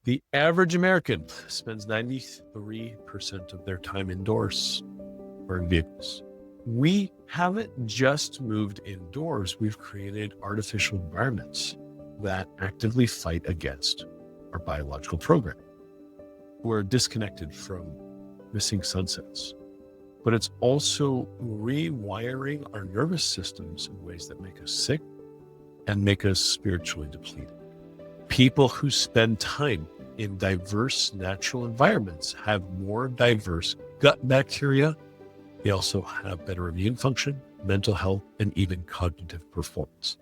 The average American spends 93% of their time indoors or in vehicles. We haven't just moved indoors, we've created artificial environments that actively fight against our biological program. We're disconnected from missing sunsets, but it's also rewiring our nervous systems in ways that make us sick and make us spiritually depleted. People who spend time in diverse natural environments have more diverse gut bacteria. They also have better immune function, mental health, and even cognitive performance.